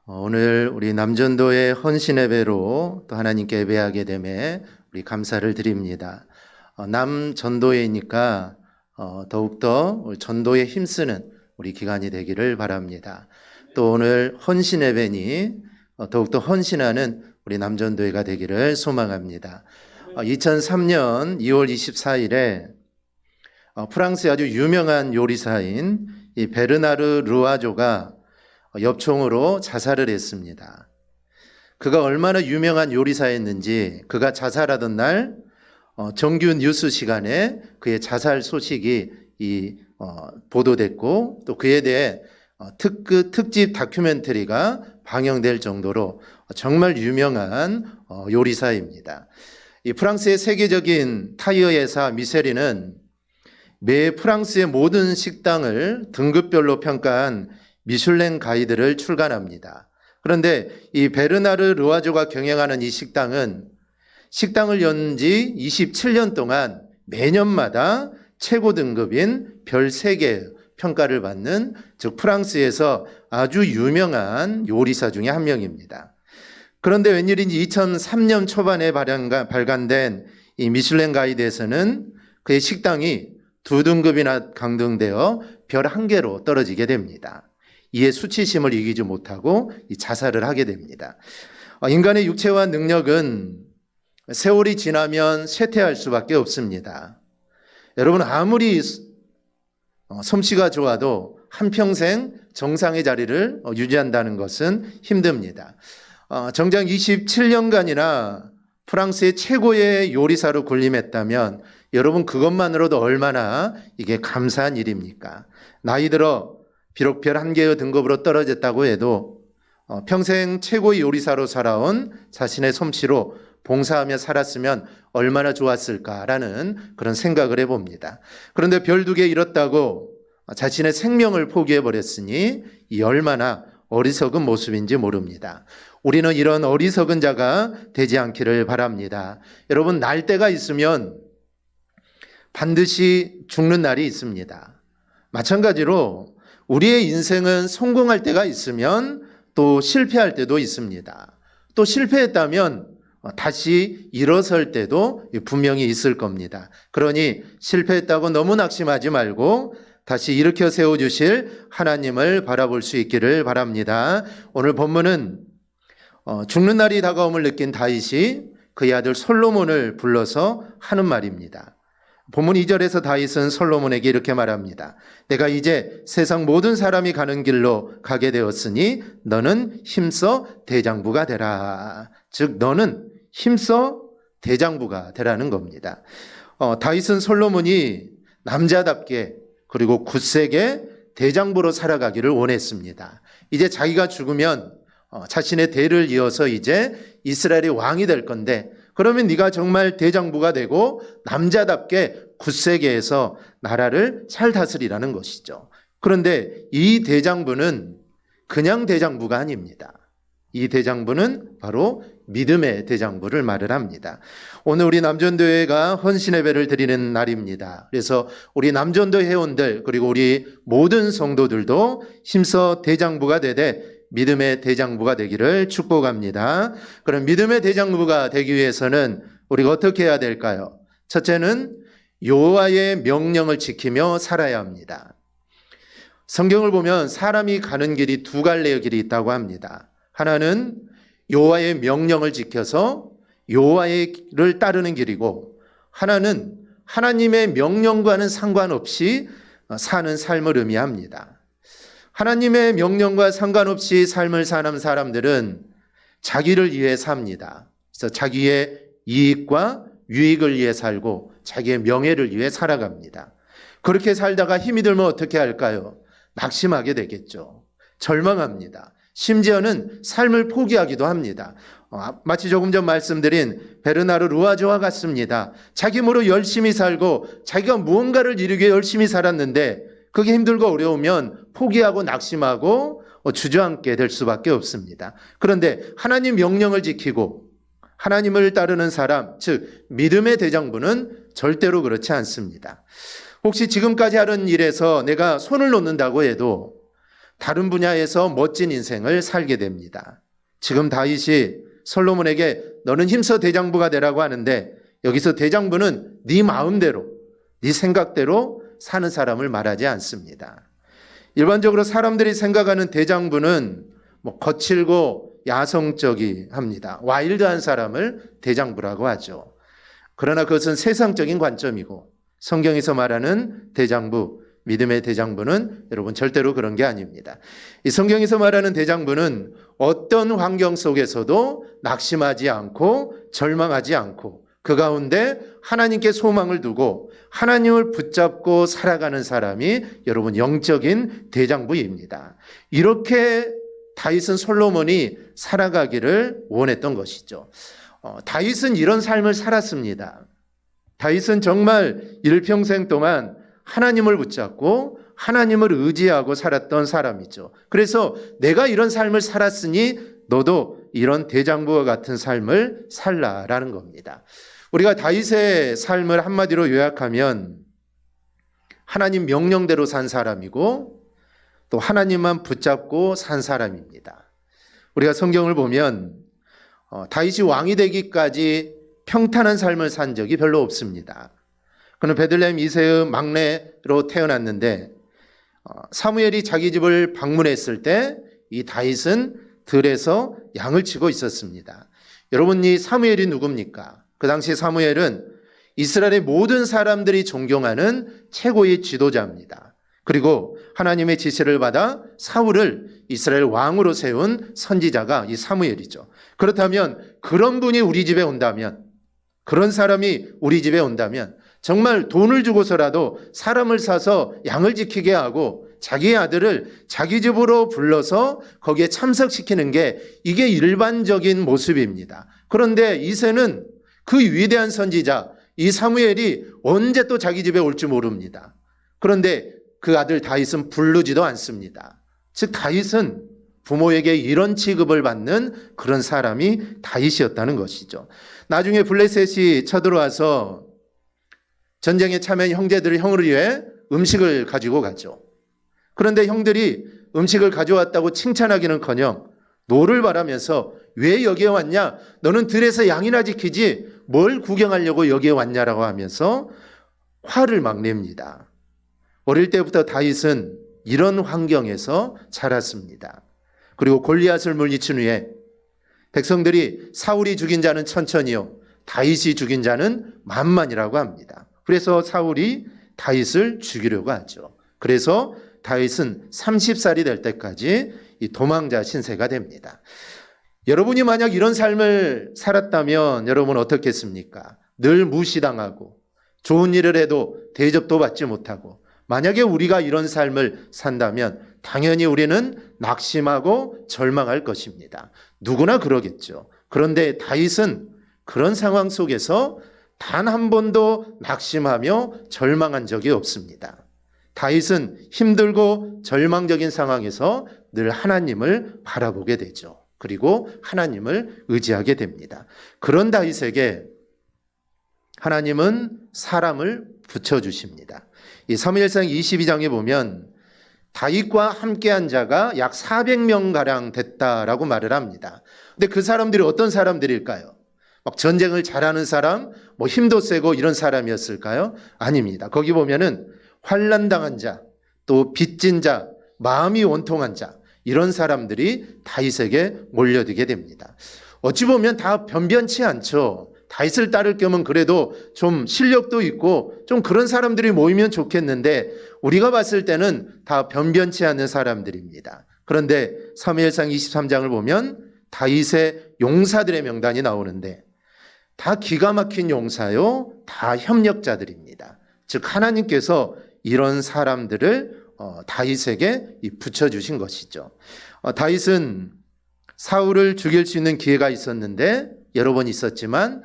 오늘 우리 남전도의 헌신 예배로 또 하나님께 예배하게 됨에 우리 감사를 드립니다. 남전도회니까 더욱더 전도에 힘쓰는 우리 기간이 되기를 바랍니다. 또 오늘 헌신 예배니 더욱더 헌신하는 우리 남전도회가 되기를 소망합니다. 2003년 2월 24일에 프랑스의 아주 유명한 요리사인 이 베르나르 르와조가 엽총으로 자살을 했습니다. 그가 얼마나 유명한 요리사였는지 그가 자살하던 날 정규 뉴스 시간에 그의 자살 소식이 보도됐고 또 그에 대해 특집 다큐멘터리가 방영될 정도로 정말 유명한 요리사입니다. 이 프랑스의 세계적인 타이어 회사 미쉐린은 매 프랑스의 모든 식당을 등급별로 평가한 미슐랭 가이드를 출간합니다. 그런데 이 베르나르 르와조가 경영하는 이 식당을 연 지 27년 동안 매년마다 최고 등급인 별 3개 평가를 받는, 즉 프랑스에서 아주 유명한 요리사 중에 한 명입니다. 그런데 웬일인지 2003년 초반에 발간된 이 미슐랭 가이드에서는 그의 식당이 2등급이나 강등되어 별 1개로 떨어지게 됩니다. 이에 수치심을 이기지 못하고 자살을 하게 됩니다. 인간의 육체와 능력은 세월이 지나면 쇠퇴할 수밖에 없습니다. 여러분, 아무리 솜씨가 좋아도 한평생 정상의 자리를 유지한다는 것은 힘듭니다. 정작 27년간이나 프랑스의 최고의 요리사로 군림했다면 여러분, 그것만으로도 얼마나 이게 감사한 일입니까? 나이 들어 비록 별 1개의 등급으로 떨어졌다고 해도 평생 최고의 요리사로 살아온 자신의 솜씨로 봉사하며 살았으면 얼마나 좋았을까라는 그런 생각을 해봅니다. 그런데 별 2개 잃었다고 자신의 생명을 포기해버렸으니 이 얼마나 어리석은 모습인지 모릅니다. 우리는 이런 어리석은 자가 되지 않기를 바랍니다. 여러분, 날 때가 있으면 반드시 죽는 날이 있습니다. 마찬가지로 우리의 인생은 성공할 때가 있으면 또 실패할 때도 있습니다. 또 실패했다면 다시 일어설 때도 분명히 있을 겁니다. 그러니 실패했다고 너무 낙심하지 말고 다시 일으켜 세워주실 하나님을 바라볼 수 있기를 바랍니다. 오늘 본문은 죽는 날이 다가옴을 느낀 다윗이 그의 아들 솔로몬을 불러서 하는 말입니다. 본문 2절에서 다윗은 솔로몬에게 이렇게 말합니다. 내가 이제 세상 모든 사람이 가는 길로 가게 되었으니 너는 힘써 대장부가 되라. 즉 너는 힘써 대장부가 되라는 겁니다. 다윗은 솔로몬이 남자답게 그리고 굳세게 대장부로 살아가기를 원했습니다. 이제 자기가 죽으면 자신의 대를 이어서 이제 이스라엘의 왕이 될 건데 그러면 네가 정말 대장부가 되고 남자답게 굳세게 해서 나라를 잘 다스리라는 것이죠. 그런데 이 대장부는 그냥 대장부가 아닙니다. 이 대장부는 바로 믿음의 대장부를 말을 합니다. 오늘 우리 남전도회가 헌신 예배를 드리는 날입니다. 그래서 우리 남전도 회원들 그리고 우리 모든 성도들도 힘써 대장부가 되되 믿음의 대장부가 되기를 축복합니다. 그럼 믿음의 대장부가 되기 위해서는 우리가 어떻게 해야 될까요? 첫째는 여호와의 명령을 지키며 살아야 합니다. 성경을 보면 사람이 가는 길이 2갈래의 길이 있다고 합니다. 하나는 여호와의 명령을 지켜서 여호와를 따르는 길이고 하나는 하나님의 명령과는 상관없이 사는 삶을 의미합니다. 하나님의 명령과 상관없이 삶을 사는 사람들은 자기를 위해 삽니다. 그래서 자기의 이익과 유익을 위해 살고 자기의 명예를 위해 살아갑니다. 그렇게 살다가 힘이 들면 어떻게 할까요? 낙심하게 되겠죠. 절망합니다. 심지어는 삶을 포기하기도 합니다. 마치 조금 전 말씀드린 베르나르 르와조와 같습니다. 자기 힘으로 열심히 살고 자기가 무언가를 이루기 위해 열심히 살았는데 그게 힘들고 어려우면 포기하고 낙심하고 주저앉게 될 수밖에 없습니다. 그런데 하나님 명령을 지키고 하나님을 따르는 사람, 즉 믿음의 대장부는 절대로 그렇지 않습니다. 혹시 지금까지 하는 일에서 내가 손을 놓는다고 해도 다른 분야에서 멋진 인생을 살게 됩니다. 지금 다윗이 솔로몬에게 너는 힘써 대장부가 되라고 하는데 여기서 대장부는 네 마음대로, 네 생각대로 사는 사람을 말하지 않습니다. 일반적으로 사람들이 생각하는 대장부는 거칠고 야성적이 합니다. 와일드한 사람을 대장부라고 하죠. 그러나 그것은 세상적인 관점이고 성경에서 말하는 대장부, 믿음의 대장부는 여러분 절대로 그런 게 아닙니다. 이 성경에서 말하는 대장부는 어떤 환경 속에서도 낙심하지 않고 절망하지 않고 그 가운데 하나님께 소망을 두고 하나님을 붙잡고 살아가는 사람이 여러분 영적인 대장부입니다. 이렇게 다윗은 솔로몬이 살아가기를 원했던 것이죠. 다윗은 이런 삶을 살았습니다. 다윗은 정말 일평생 동안 하나님을 붙잡고 하나님을 의지하고 살았던 사람이죠. 그래서 내가 이런 삶을 살았으니 너도 이런 대장부와 같은 삶을 살라라는 겁니다. 우리가 다윗의 삶을 한마디로 요약하면 하나님 명령대로 산 사람이고 또 하나님만 붙잡고 산 사람입니다. 우리가 성경을 보면 다윗이 왕이 되기까지 평탄한 삶을 산 적이 별로 없습니다. 그는 베들레헴 이새의 막내로 태어났는데 사무엘이 자기 집을 방문했을 때 이 다윗은 들에서 양을 치고 있었습니다. 여러분, 이 사무엘이 누굽니까? 그 당시 사무엘은 이스라엘의 모든 사람들이 존경하는 최고의 지도자입니다. 그리고 하나님의 지시를 받아 사울을 이스라엘 왕으로 세운 선지자가 이 사무엘이죠. 그렇다면 그런 분이 우리 집에 온다면, 그런 사람이 우리 집에 온다면 정말 돈을 주고서라도 사람을 사서 양을 지키게 하고 자기의 아들을 자기 집으로 불러서 거기에 참석시키는 게 이게 일반적인 모습입니다. 그런데 이새는 그 위대한 선지자 이 사무엘이 언제 또 자기 집에 올지 모릅니다. 그런데 그 아들 다윗은 부르지도 않습니다. 즉 다윗은 부모에게 이런 취급을 받는 그런 사람이 다윗이었다는 것이죠. 나중에 블레셋이 쳐들어와서 전쟁에 참여한 형제들이 형을 위해 음식을 가지고 가죠. 그런데 형들이 음식을 가져왔다고 칭찬하기는커녕 노를 바라면서 왜 여기에 왔냐? 너는 들에서 양이나 지키지 뭘 구경하려고 여기에 왔냐라고 하면서 화를 막 냅니다. 어릴 때부터 다윗은 이런 환경에서 자랐습니다. 그리고 골리앗을 물리친 후에 백성들이 사울이 죽인 자는 천천히요 다윗이 죽인 자는 만만이라고 합니다. 그래서 사울이 다윗을 죽이려고 하죠. 그래서 다윗은 30살이 될 때까지 이 도망자 신세가 됩니다. 여러분이 만약 이런 삶을 살았다면 여러분 어떻겠습니까? 늘 무시당하고 좋은 일을 해도 대접도 받지 못하고 만약에 우리가 이런 삶을 산다면 당연히 우리는 낙심하고 절망할 것입니다. 누구나 그러겠죠. 그런데 다윗은 그런 상황 속에서 단 한 번도 낙심하며 절망한 적이 없습니다. 다윗은 힘들고 절망적인 상황에서 늘 하나님을 바라보게 되죠. 그리고 하나님을 의지하게 됩니다. 그런 다윗에게 하나님은 사람을 붙여주십니다. 이 사무엘상 22장에 보면 다윗과 함께한 자가 약 400명가량 됐다라고 말을 합니다. 근데 그 사람들이 어떤 사람들일까요? 막 전쟁을 잘하는 사람, 힘도 세고 이런 사람이었을까요? 아닙니다. 거기 보면은 환난당한 자, 또 빚진 자, 마음이 원통한 자, 이런 사람들이 다윗에게 몰려들게 됩니다. 어찌 보면 다 변변치 않죠. 다윗을 따를 겸은 그래도 좀 실력도 있고 좀 그런 사람들이 모이면 좋겠는데 우리가 봤을 때는 다 변변치 않는 사람들입니다. 그런데 사무엘상 23장을 보면 다윗의 용사들의 명단이 나오는데 다 기가 막힌 용사요, 다 협력자들입니다. 즉 하나님께서 이런 사람들을 다윗에게 붙여주신 것이죠. 다윗은 사울을 죽일 수 있는 기회가 있었는데 여러 번 있었지만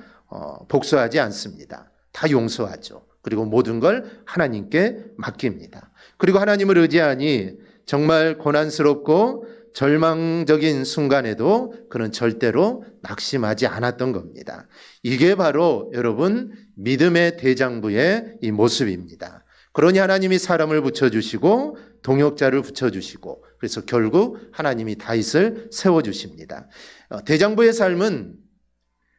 복수하지 않습니다. 다 용서하죠. 그리고 모든 걸 하나님께 맡깁니다. 그리고 하나님을 의지하니 정말 고난스럽고 절망적인 순간에도 그는 절대로 낙심하지 않았던 겁니다. 이게 바로 여러분 믿음의 대장부의 이 모습입니다. 그러니 하나님이 사람을 붙여주시고 동역자를 붙여주시고 그래서 결국 하나님이 다윗을 세워주십니다. 대장부의 삶은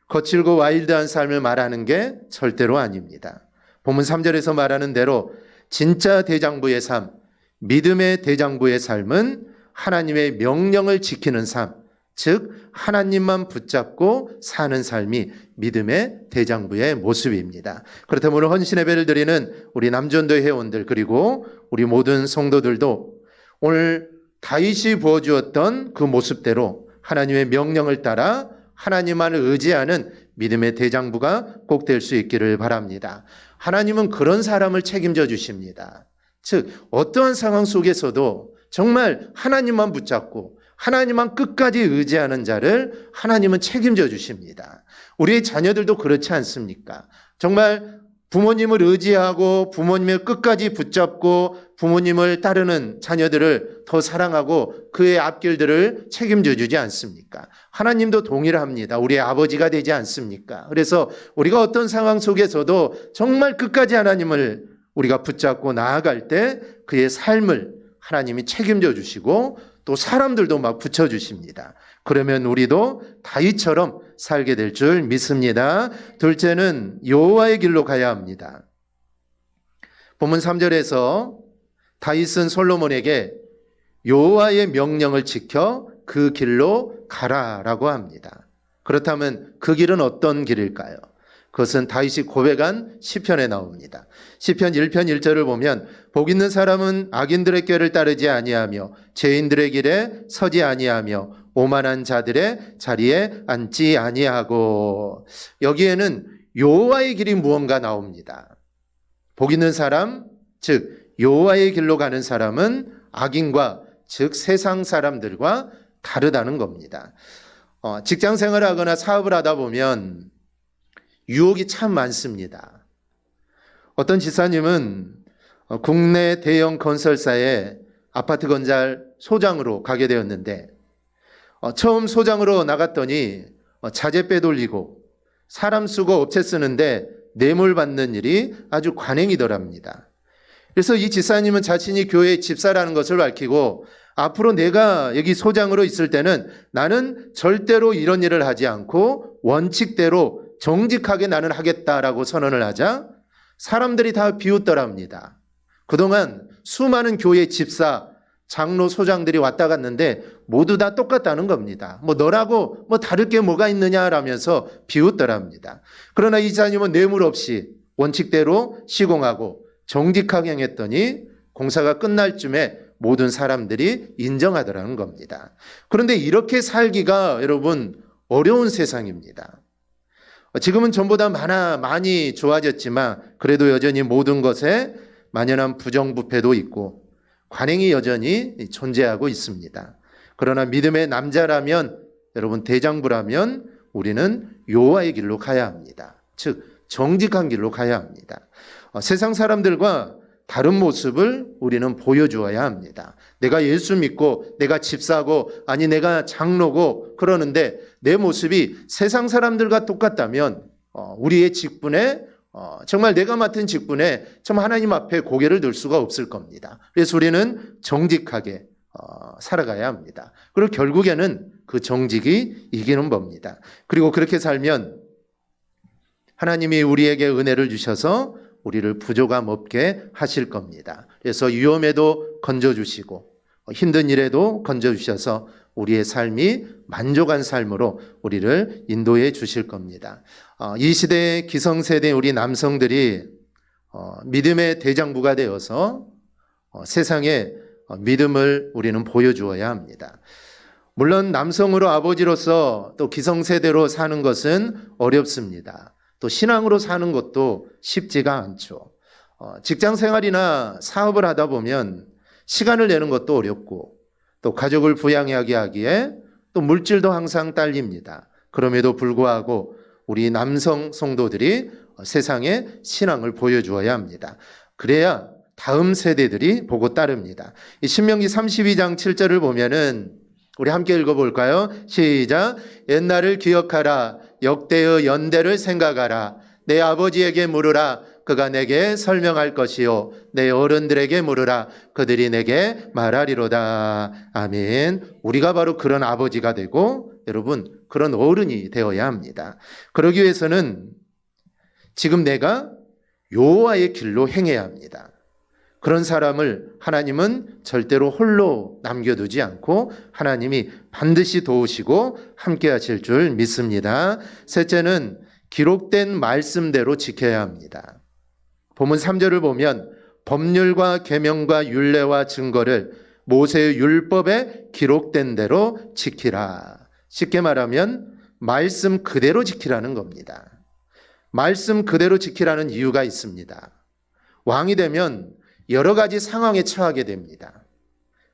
거칠고 와일드한 삶을 말하는 게 절대로 아닙니다. 본문 3절에서 말하는 대로 진짜 대장부의 삶, 믿음의 대장부의 삶은 하나님의 명령을 지키는 삶, 즉 하나님만 붙잡고 사는 삶이 믿음의 대장부의 모습입니다. 그렇다면 오늘 헌신 예배를 드리는 우리 남전도 회원들 그리고 우리 모든 성도들도 오늘 다윗이 보여주었던 그 모습대로 하나님의 명령을 따라 하나님만을 의지하는 믿음의 대장부가 꼭 될 수 있기를 바랍니다. 하나님은 그런 사람을 책임져 주십니다. 즉 어떠한 상황 속에서도 정말 하나님만 붙잡고 하나님만 끝까지 의지하는 자를 하나님은 책임져 주십니다. 우리의 자녀들도 그렇지 않습니까? 정말 부모님을 의지하고 부모님을 끝까지 붙잡고 부모님을 따르는 자녀들을 더 사랑하고 그의 앞길들을 책임져 주지 않습니까? 하나님도 동일합니다. 우리의 아버지가 되지 않습니까? 그래서 우리가 어떤 상황 속에서도 정말 끝까지 하나님을 우리가 붙잡고 나아갈 때 그의 삶을 하나님이 책임져 주시고 또 사람들도 막 붙여주십니다. 그러면 우리도 다윗처럼 살게 될 줄 믿습니다. 둘째는 여호와의 길로 가야 합니다. 본문 3절에서 다윗은 솔로몬에게 여호와의 명령을 지켜 그 길로 가라라고 합니다. 그렇다면 그 길은 어떤 길일까요? 그것은 다윗이 고백한 시편에 나옵니다. 시편 1편 1절을 보면 복 있는 사람은 악인들의 꾀를 따르지 아니하며 죄인들의 길에 서지 아니하며 오만한 자들의 자리에 앉지 아니하고, 여기에는 여호와의 길이 무언가 나옵니다. 복 있는 사람, 즉 여호와의 길로 가는 사람은 악인과 즉 세상 사람들과 다르다는 겁니다. 직장 생활을 하거나 사업을 하다 보면 유혹이 참 많습니다. 어떤 지사님은 국내 대형 건설사의 아파트 건설 소장으로 가게 되었는데 처음 소장으로 나갔더니 자재 빼돌리고 사람 쓰고 업체 쓰는데 뇌물 받는 일이 아주 관행이더랍니다. 그래서 이 지사님은 자신이 교회의 집사라는 것을 밝히고 앞으로 내가 여기 소장으로 있을 때는 나는 절대로 이런 일을 하지 않고 원칙대로 정직하게 나는 하겠다라고 선언을 하자 사람들이 다 비웃더랍니다. 그동안 수많은 교회 집사, 장로, 소장들이 왔다 갔는데 모두 다 똑같다는 겁니다. 너라고 다를 게 뭐가 있느냐라면서 비웃더랍니다. 그러나 이 지사님은 뇌물 없이 원칙대로 시공하고 정직하게 행했더니 공사가 끝날 쯤에 모든 사람들이 인정하더라는 겁니다. 그런데 이렇게 살기가 여러분 어려운 세상입니다. 지금은 전보다 많이 좋아졌지만 그래도 여전히 모든 것에 만연한 부정부패도 있고 관행이 여전히 존재하고 있습니다. 그러나 믿음의 남자라면, 여러분 대장부라면 우리는 여호와의 길로 가야 합니다. 즉 정직한 길로 가야 합니다. 세상 사람들과 다른 모습을 우리는 보여주어야 합니다. 내가 예수 믿고 내가 집사고 아니 내가 장로고 그러는데 내 모습이 세상 사람들과 똑같다면 우리의 직분에 정말 내가 맡은 직분에 참 하나님 앞에 고개를 들 수가 없을 겁니다. 그래서 우리는 정직하게 살아가야 합니다. 그리고 결국에는 그 정직이 이기는 법입니다. 그리고 그렇게 살면 하나님이 우리에게 은혜를 주셔서 우리를 부족함 없게 하실 겁니다. 그래서 위험에도 건져주시고 힘든 일에도 건져주셔서 우리의 삶이 만족한 삶으로 우리를 인도해 주실 겁니다. 이 시대의 기성세대 우리 남성들이 믿음의 대장부가 되어서 세상에 믿음을 우리는 보여주어야 합니다. 물론 남성으로 아버지로서 또 기성세대로 사는 것은 어렵습니다. 또 신앙으로 사는 것도 쉽지가 않죠. 직장 생활이나 사업을 하다 보면 시간을 내는 것도 어렵고 또 가족을 부양하게 하기에 또 물질도 항상 딸립니다. 그럼에도 불구하고 우리 남성 성도들이 세상에 신앙을 보여주어야 합니다. 그래야 다음 세대들이 보고 따릅니다. 이 신명기 32장 7절을 보면은 우리 함께 읽어볼까요? 시작. 옛날을 기억하라. 역대의 연대를 생각하라. 내 아버지에게 물으라. 그가 내게 설명할 것이요 내 어른들에게 물으라 그들이 내게 말하리로다. 아멘. 우리가 바로 그런 아버지가 되고 여러분 그런 어른이 되어야 합니다. 그러기 위해서는 지금 내가 여호와의 길로 행해야 합니다. 그런 사람을 하나님은 절대로 홀로 남겨두지 않고 하나님이 반드시 도우시고 함께 하실 줄 믿습니다. 셋째는 기록된 말씀대로 지켜야 합니다. 본문 3절을 보면 법률과 계명과 율례와 증거를 모세의 율법에 기록된 대로 지키라. 쉽게 말하면 말씀 그대로 지키라는 겁니다. 말씀 그대로 지키라는 이유가 있습니다. 왕이 되면 여러 가지 상황에 처하게 됩니다.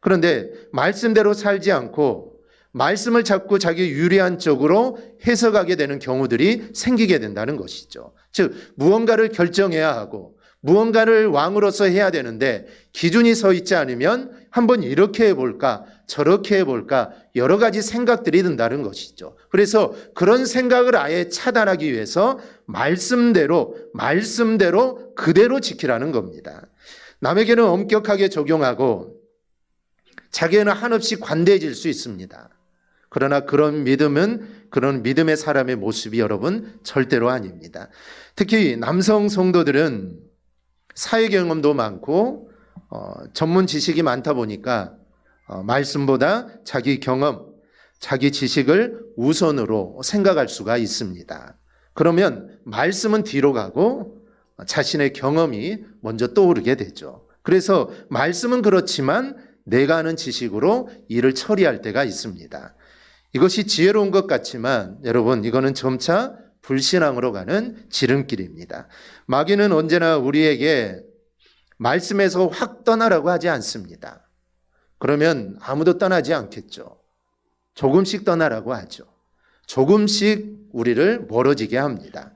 그런데 말씀대로 살지 않고 말씀을 자꾸 자기 유리한 쪽으로 해석하게 되는 경우들이 생기게 된다는 것이죠. 즉 무언가를 결정해야 하고 무언가를 왕으로서 해야 되는데 기준이 서 있지 않으면 한번 이렇게 해볼까 저렇게 해볼까 여러 가지 생각들이 든다는 것이죠. 그래서 그런 생각을 아예 차단하기 위해서 말씀대로 그대로 지키라는 겁니다. 남에게는 엄격하게 적용하고 자기에는 한없이 관대해질 수 있습니다. 그러나 그런 믿음은 그런 믿음의 사람의 모습이 여러분 절대로 아닙니다. 특히 남성 성도들은 사회 경험도 많고 전문 지식이 많다 보니까 말씀보다 자기 경험, 자기 지식을 우선으로 생각할 수가 있습니다. 그러면 말씀은 뒤로 가고 자신의 경험이 먼저 떠오르게 되죠. 그래서 말씀은 그렇지만 내가 아는 지식으로 일을 처리할 때가 있습니다. 이것이 지혜로운 것 같지만 여러분 이거는 점차 불신앙으로 가는 지름길입니다. 마귀는 언제나 우리에게 말씀에서 확 떠나라고 하지 않습니다. 그러면 아무도 떠나지 않겠죠. 조금씩 떠나라고 하죠. 조금씩 우리를 멀어지게 합니다.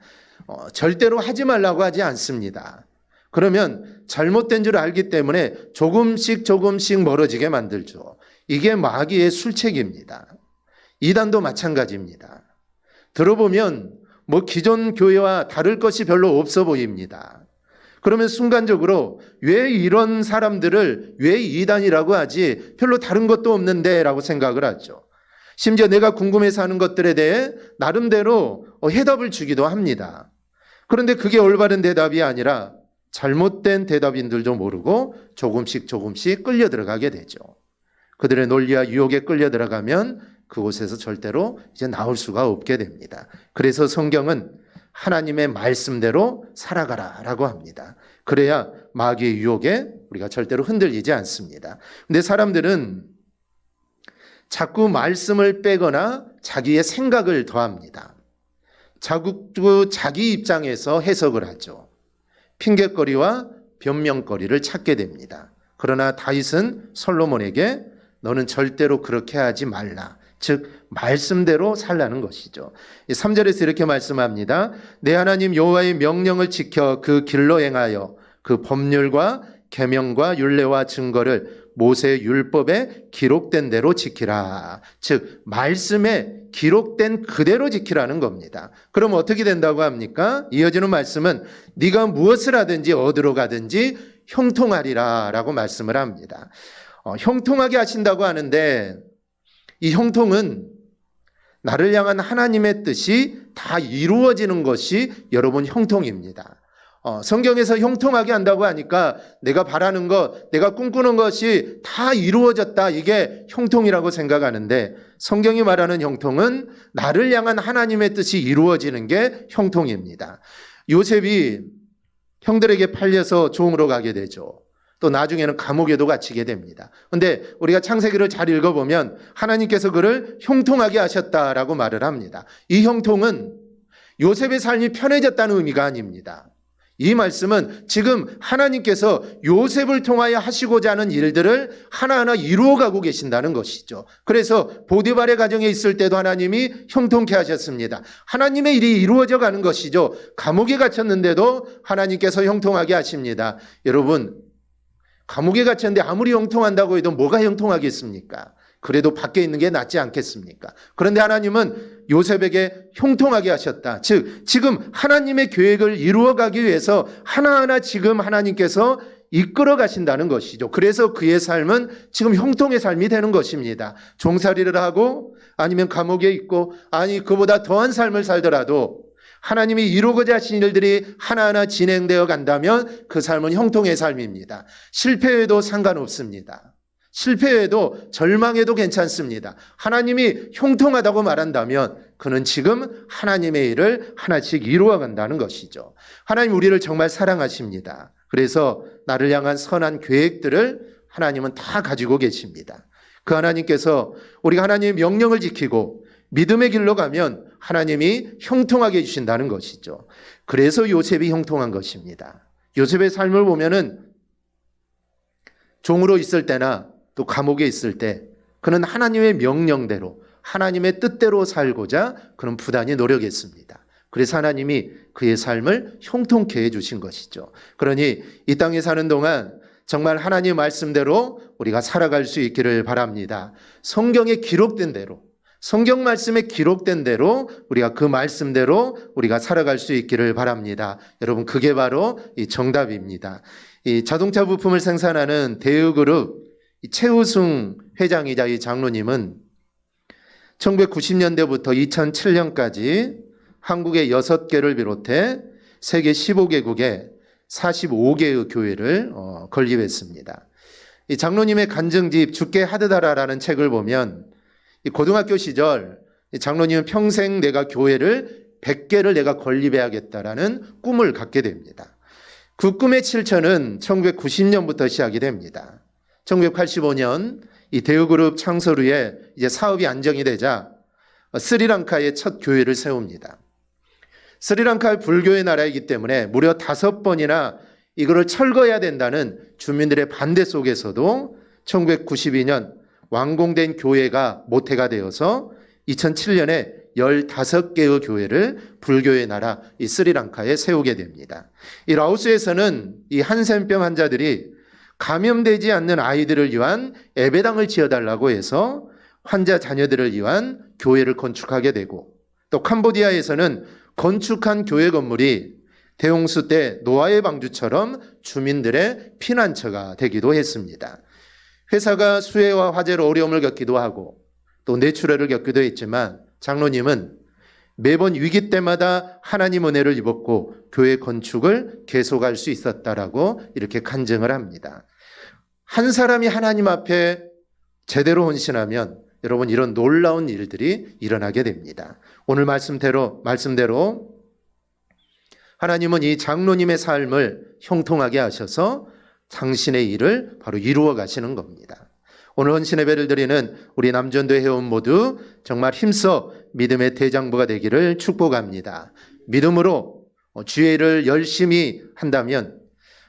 절대로 하지 말라고 하지 않습니다. 그러면 잘못된 줄 알기 때문에 조금씩 멀어지게 만들죠. 이게 마귀의 술책입니다. 이단도 마찬가지입니다. 들어보면 기존 교회와 다를 것이 별로 없어 보입니다. 그러면 순간적으로 왜 이런 사람들을 왜 이단이라고 하지 별로 다른 것도 없는데 라고 생각을 하죠. 심지어 내가 궁금해서 하는 것들에 대해 나름대로 해답을 주기도 합니다. 그런데 그게 올바른 대답이 아니라 잘못된 대답인 줄도 모르고 조금씩 끌려 들어가게 되죠. 그들의 논리와 유혹에 끌려 들어가면 그곳에서 절대로 이제 나올 수가 없게 됩니다. 그래서 성경은 하나님의 말씀대로 살아가라라고 합니다. 그래야 마귀의 유혹에 우리가 절대로 흔들리지 않습니다. 근데 사람들은 자꾸 말씀을 빼거나 자기의 생각을 더합니다. 자꾸 자기 입장에서 해석을 하죠. 핑계거리와 변명거리를 찾게 됩니다. 그러나 다윗은 솔로몬에게 너는 절대로 그렇게 하지 말라. 즉 말씀대로 살라는 것이죠. 3절에서 이렇게 말씀합니다. 내 하나님 여호와의 명령을 지켜 그 길로 행하여 그 법률과 계명과 율례와 증거를 모세의 율법에 기록된 대로 지키라. 즉 말씀에 기록된 그대로 지키라는 겁니다. 그럼 어떻게 된다고 합니까? 이어지는 말씀은 네가 무엇을 하든지 어디로 가든지 형통하리라 라고 말씀을 합니다. 형통하게 하신다고 하는데 이 형통은 나를 향한 하나님의 뜻이 다 이루어지는 것이 여러분 형통입니다. 성경에서 형통하게 한다고 하니까 내가 바라는 것, 내가 꿈꾸는 것이 다 이루어졌다. 이게 형통이라고 생각하는데 성경이 말하는 형통은 나를 향한 하나님의 뜻이 이루어지는 게 형통입니다. 요셉이 형들에게 팔려서 종으로 가게 되죠. 또 나중에는 감옥에도 갇히게 됩니다. 그런데 우리가 창세기를 잘 읽어보면 하나님께서 그를 형통하게 하셨다라고 말을 합니다. 이 형통은 요셉의 삶이 편해졌다는 의미가 아닙니다. 이 말씀은 지금 하나님께서 요셉을 통하여 하시고자 하는 일들을 하나하나 이루어가고 계신다는 것이죠. 그래서 보디발의 가정에 있을 때도 하나님이 형통케 하셨습니다. 하나님의 일이 이루어져 가는 것이죠. 감옥에 갇혔는데도 하나님께서 형통하게 하십니다. 여러분, 감옥에 갇혔는데 아무리 형통한다고 해도 뭐가 형통하겠습니까? 그래도 밖에 있는 게 낫지 않겠습니까? 그런데 하나님은 요셉에게 형통하게 하셨다. 즉 지금 하나님의 계획을 이루어가기 위해서 하나하나 지금 하나님께서 이끌어 가신다는 것이죠. 그래서 그의 삶은 지금 형통의 삶이 되는 것입니다. 종살이를 하고 아니면 감옥에 있고 아니 그보다 더한 삶을 살더라도 하나님이 이루고자 하신 일들이 하나하나 진행되어 간다면 그 삶은 형통의 삶입니다. 실패해도 상관없습니다. 실패해도 절망해도 괜찮습니다. 하나님이 형통하다고 말한다면 그는 지금 하나님의 일을 하나씩 이루어 간다는 것이죠. 하나님 우리를 정말 사랑하십니다. 그래서 나를 향한 선한 계획들을 하나님은 다 가지고 계십니다. 그 하나님께서 우리가 하나님의 명령을 지키고 믿음의 길로 가면 하나님이 형통하게 해주신다는 것이죠. 그래서 요셉이 형통한 것입니다. 요셉의 삶을 보면은 종으로 있을 때나 또 감옥에 있을 때 그는 하나님의 명령대로 하나님의 뜻대로 살고자 그는 부단히 노력했습니다. 그래서 하나님이 그의 삶을 형통케 해주신 것이죠. 그러니 이 땅에 사는 동안 정말 하나님 말씀대로 우리가 살아갈 수 있기를 바랍니다. 성경에 기록된 대로 성경 말씀에 기록된 대로 우리가 그 말씀대로 우리가 살아갈 수 있기를 바랍니다. 여러분 그게 바로 이 정답입니다. 이 자동차 부품을 생산하는 대우그룹 최우승 회장이자 이 장로님은 1990년대부터 2007년까지 한국의 6개를 비롯해 세계 15개국에 45개의 교회를 건립했습니다. 이 장로님의 간증집 죽게 하드다라라는 책을 보면 이 고등학교 시절 이 장로님은 평생 내가 교회를 100개를 내가 건립해야겠다라는 꿈을 갖게 됩니다. 그 꿈의 실천은 1990년부터 시작이 됩니다. 1985년 이 대우그룹 창설 후에 이제 사업이 안정이 되자 스리랑카의 첫 교회를 세웁니다. 스리랑카의 불교의 나라이기 때문에 무려 5번이나 이거를 철거해야 된다는 주민들의 반대 속에서도 1992년 완공된 교회가 모태가 되어서 2007년에 15개의 교회를 불교의 나라 이 스리랑카에 세우게 됩니다. 이 라오스에서는 이 한센병 환자들이 감염되지 않는 아이들을 위한 예배당을 지어달라고 해서 환자 자녀들을 위한 교회를 건축하게 되고 또 캄보디아에서는 건축한 교회 건물이 대홍수 때 노아의 방주처럼 주민들의 피난처가 되기도 했습니다. 회사가 수해와 화재로 어려움을 겪기도 하고 또 뇌출혈을 겪기도 했지만 장로님은 매번 위기 때마다 하나님 은혜를 입었고 교회 건축을 계속할 수 있었다라고 이렇게 간증을 합니다. 한 사람이 하나님 앞에 제대로 헌신하면 여러분 이런 놀라운 일들이 일어나게 됩니다. 오늘 말씀대로 하나님은 이 장로님의 삶을 형통하게 하셔서 당신의 일을 바로 이루어 가시는 겁니다. 오늘 헌신 예배를 드리는 우리 남전도 회원 모두 정말 힘써 믿음의 대장부가 되기를 축복합니다. 믿음으로 주의 일을 열심히 한다면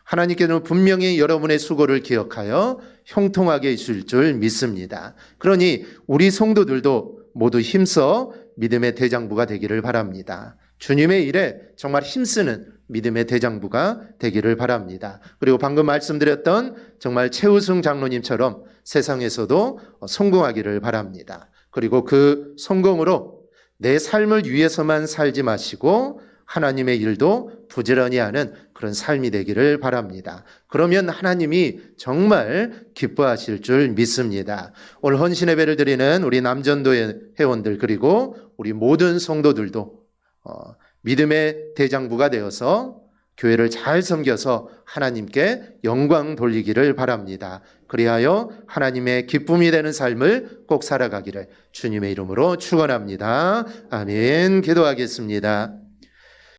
하나님께서는 분명히 여러분의 수고를 기억하여 형통하게 해주실 줄 믿습니다. 그러니 우리 성도들도 모두 힘써 믿음의 대장부가 되기를 바랍니다. 주님의 일에 정말 힘쓰는 믿음의 대장부가 되기를 바랍니다. 그리고 방금 말씀드렸던 정말 최우승 장로님처럼 세상에서도 성공하기를 바랍니다. 그리고 그 성공으로 내 삶을 위해서만 살지 마시고 하나님의 일도 부지런히 하는 그런 삶이 되기를 바랍니다. 그러면 하나님이 정말 기뻐하실 줄 믿습니다. 오늘 헌신 예배를 드리는 우리 남전도의 회원들 그리고 우리 모든 성도들도 믿음의 대장부가 되어서 교회를 잘 섬겨서 하나님께 영광 돌리기를 바랍니다. 그리하여 하나님의 기쁨이 되는 삶을 꼭 살아가기를 주님의 이름으로 축원합니다. 아멘. 기도하겠습니다.